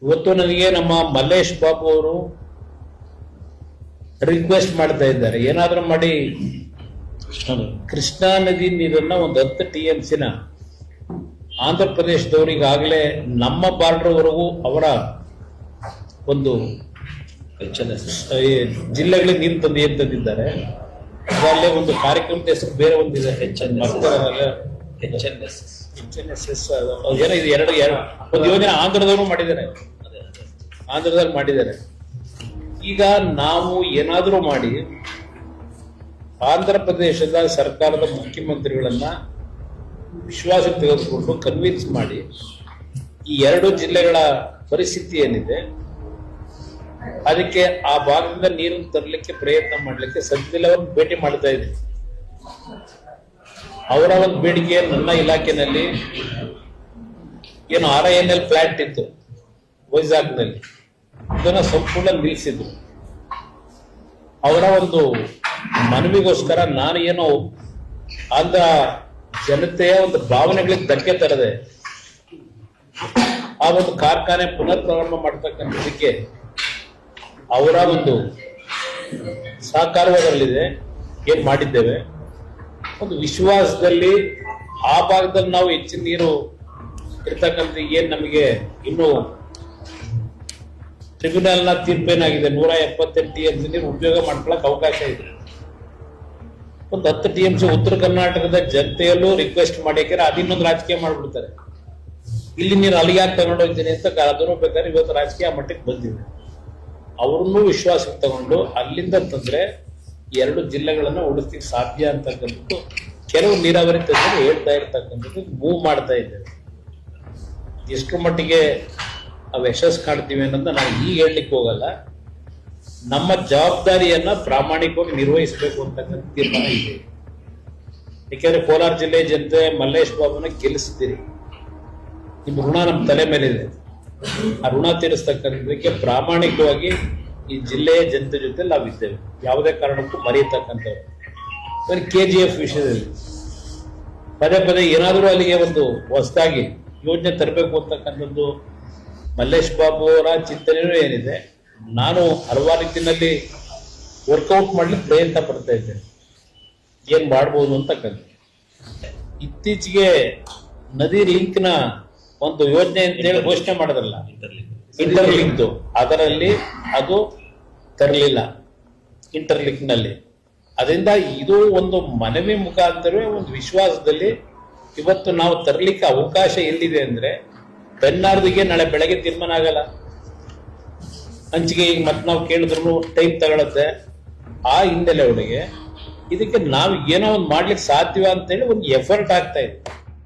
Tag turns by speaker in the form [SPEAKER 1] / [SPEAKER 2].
[SPEAKER 1] ಇವತ್ತು ನನಗೆ ನಮ್ಮ ಮಲ್ಲೇಶ್ ಬಾಬು ಅವರು ರಿಕ್ವೆಸ್ಟ್ ಮಾಡ್ತಾ ಇದ್ದಾರೆ, ಏನಾದ್ರೂ ಮಾಡಿ ಕೃಷ್ಣಾ ನದಿ ನೀರನ್ನ ಒಂದು 10 TMC ಆಂಧ್ರ ಪ್ರದೇಶದವರಿಗಾಗಲೇ ನಮ್ಮ ಬಾರ್ಡರ್ ವರೆಗೂ ಅವರ ಒಂದು ಜಿಲ್ಲೆಗಳಿಗೆ ನೀರು ತಂದಿದ್ದಾರೆ. ಅದರಲ್ಲೇ ಒಂದು ಕಾರ್ಯಕ್ರಮದ ಹೆಸರು ಬೇರೆ ಒಂದಿದೆ, HNSS ಏನೋ ಇದು ಎರಡು ಒಂದು ಯೋಜನೆ ಆಂಧ್ರದವರು ಮಾಡಿದ್ದಾರೆ, ಆಂಧ್ರದಲ್ಲಿ ಮಾಡಿದ್ದಾರೆ. ಈಗ ನಾವು ಏನಾದರೂ ಮಾಡಿ ಆಂಧ್ರ ಪ್ರದೇಶದ ಸರ್ಕಾರದ ಮುಖ್ಯಮಂತ್ರಿಗಳನ್ನ ವಿಶ್ವಾಸಕ್ಕೆ ತೆಗೆದುಕೊಂಡು ಕನ್ವಿನ್ಸ್ ಮಾಡಿ ಈ 2 ಜಿಲ್ಲೆಗಳ ಪರಿಸ್ಥಿತಿ ಏನಿದೆ ಅದಕ್ಕೆ ಆ ಭಾಗದಿಂದ ನೀರನ್ನು ತರಲಿಕ್ಕೆ ಪ್ರಯತ್ನ ಮಾಡಲಿಕ್ಕೆ ಸದ್ಯದಲ್ಲಿ ಅವ್ರನ್ನ ಭೇಟಿ ಮಾಡ್ತಾ ಇದ್ದೀವಿ. ಅವರ ಒಂದು ಬೇಡಿಕೆ ನನ್ನ ಇಲಾಖೆಯಲ್ಲಿ ಏನು RINL ಪ್ಲಾಂಟ್ ಇತ್ತು ವೈಜಾಗ್ನಲ್ಲಿ, ಇದನ್ನ ಸಂಪೂರ್ಣ ನಿಲ್ಲಿಸಿದ್ರು. ಅವರ ಒಂದು ಮನವಿಗೋಸ್ಕರ ನಾನು ಏನೋ ಆಂಧ್ರ ಜನತೆಯ ಒಂದು ಭಾವನೆಗಳಿಗೆ ಧಕ್ಕೆ ತರದೆ ಆ ಒಂದು ಕಾರ್ಖಾನೆ ಪುನರ್ ಪ್ರಾರಂಭ ಮಾಡ್ತಕ್ಕಂಥದಕ್ಕೆ ಅವರ ಒಂದು ಸಹಕಾರವಾದರಲ್ಲಿದೆ. ಏನ್ ಮಾಡಿದ್ದೇವೆ ಒಂದು ವಿಶ್ವಾಸದಲ್ಲಿ ಆ ಭಾಗದಲ್ಲಿ ನಾವು ಹೆಚ್ಚಿನ ನೀರು ಇರ್ತಕ್ಕಂಥ ಏನ್ ನಮಗೆ ಇನ್ನು ಟ್ರಿಬ್ಯುನಲ್ನ ತೀರ್ಪೇನಾಗಿದೆ 178 TMC ನೀರು ಉಪಯೋಗ ಮಾಡ್ಕೊಳ್ಳಕ್ ಅವಕಾಶ ಇದೆ. ಒಂದು 10 TMC ಉತ್ತರ ಕರ್ನಾಟಕದ ಜನತೆಯಲ್ಲೂ ರಿಕ್ವೆಸ್ಟ್ ಮಾಡಿದ್ರೆ ಅದಿನ್ನೊಂದು ರಾಜಕೀಯ ಮಾಡ್ಬಿಡ್ತಾರೆ. ಇಲ್ಲಿ ನೀರು ಅಲ್ಲಿಯಾಗಿ ತಗೊಂಡೋಗ್ತೀನಿ ಅಂತ ಅದನ್ನು ಬೇಕಾದ್ರೆ ಇವತ್ತು ರಾಜಕೀಯ ಮಟ್ಟಕ್ಕೆ ಬಂದಿದೆ. ಅವ್ರನ್ನೂ ವಿಶ್ವಾಸಕ್ಕೆ ತಗೊಂಡು ಅಲ್ಲಿಂದ ತಂದ್ರೆ 2 ಜಿಲ್ಲೆಗಳನ್ನ ಉಳಿಸ್ಲಿಕ್ಕೆ ಸಾಧ್ಯ ಅಂತಕ್ಕಂಥದ್ದು ಕೆಲವು ನೀರಾವರಿ ತಜ್ಞರು ಹೇಳ್ತಾ ಇರ್ತಕ್ಕಂಥದ್ದು ಮೂವ್ ಮಾಡ್ತಾ ಇದ್ದೇವೆ. ಎಷ್ಟು ಮಟ್ಟಿಗೆ ನಾವು ಯಶಸ್ಸು ಕಾಣ್ತೀವಿ ಅನ್ನೋದನ್ನ ನಾನು ಈಗ ಹೇಳಲಿಕ್ಕೆ ಹೋಗಲ್ಲ. ನಮ್ಮ ಜವಾಬ್ದಾರಿಯನ್ನ ಪ್ರಾಮಾಣಿಕವಾಗಿ ನಿರ್ವಹಿಸಬೇಕು ಅಂತಕ್ಕಂಥ ತೀರ್ಮಾನ ಇದೆ. ಯಾಕೆಂದ್ರೆ ಕೋಲಾರ ಜಿಲ್ಲೆ ಜನತೆ ಮಲ್ಲೇಶ್ ಬಾಬುನ ಗೆಲ್ಲಿಸಿದ್ದೀರಿ, ನಿಮ್ಮ ಋಣ ನಮ್ಮ ತಲೆ ಮೇಲಿದೆ. ಆ ಋಣ ತೀರಿಸ್ತಕ್ಕಂಥದಕ್ಕೆ ಪ್ರಾಮಾಣಿಕವಾಗಿ ಈ ಜಿಲ್ಲೆಯ ಜನತೆ ಜೊತೆ ನಾವಿದ್ದೇವೆ, ಯಾವುದೇ ಕಾರಣಕ್ಕೂ ಮರೆಯತಕ್ಕಂಥವ್ರು. KGF ವಿಷಯದಲ್ಲಿ ಪದೇ ಪದೇ ಏನಾದರೂ ಅಲ್ಲಿಗೆ ಒಂದು ಹೊಸದಾಗಿ ಯೋಜನೆ ತರಬೇಕು ಅಂತಕ್ಕಂಥದ್ದು ಮಲ್ಲೇಶ್ ಬಾಬು ಅವರ ಚಿಂತನೆಯೂ ಏನಿದೆ. ನಾನು ಹಲವಾರು ರೀತಿಯಲ್ಲಿ ವರ್ಕೌಟ್ ಮಾಡ್ಲಿಕ್ಕೆ ಪ್ರಯತ್ನ ಪಡ್ತಾ ಇದ್ದೇನೆ, ಏನ್ ಮಾಡ್ಬೋದು ಅಂತಕ್ಕಂಥ. ಇತ್ತೀಚೆಗೆ ನದಿ ಲಿಂಕ್ನ ಒಂದು ಯೋಜನೆ ಅಂತ ಹೇಳಿ ಘೋಷಣೆ ಮಾಡೋದಲ್ಲ, ಇಂಟರ್ಲಿಂಕ್, ಅದರಲ್ಲಿ ಅದು ತರಲಿಲ್ಲ ಇಂಟರ್ಲಿಂಕ್ ನಲ್ಲಿ. ಅದರಿಂದ ಇದು ಒಂದು ಮನವಿ ಮುಖಾಂತರವೇ ಒಂದು ವಿಶ್ವಾಸದಲ್ಲಿ ಇವತ್ತು ನಾವು ತರಲಿಕ್ಕೆ ಅವಕಾಶ ಎಲ್ಲಿದೆ ಅಂದ್ರೆ ಬೆನ್ನಾರ್ದಿಗೆ ನಾಳೆ ಬೆಳಗ್ಗೆ ತೀರ್ಮಾನ ಆಗಲ್ಲ, ಹಂಚಿಗೆ ಈಗ ಮತ್ತೆ ನಾವು ಕೇಳಿದ್ರು ಟೈಮ್ ತಗೊಳತ್ತೆ. ಆ ಹಿನ್ನೆಲೆ ಒಳಗೆ ಇದಕ್ಕೆ ನಾವು ಏನೋ ಒಂದು ಮಾಡ್ಲಿಕ್ಕೆ ಸಾಧ್ಯ ಅಂತೇಳಿ ಒಂದು ಎಫರ್ಟ್ ಆಗ್ತಾ ಇದೆ.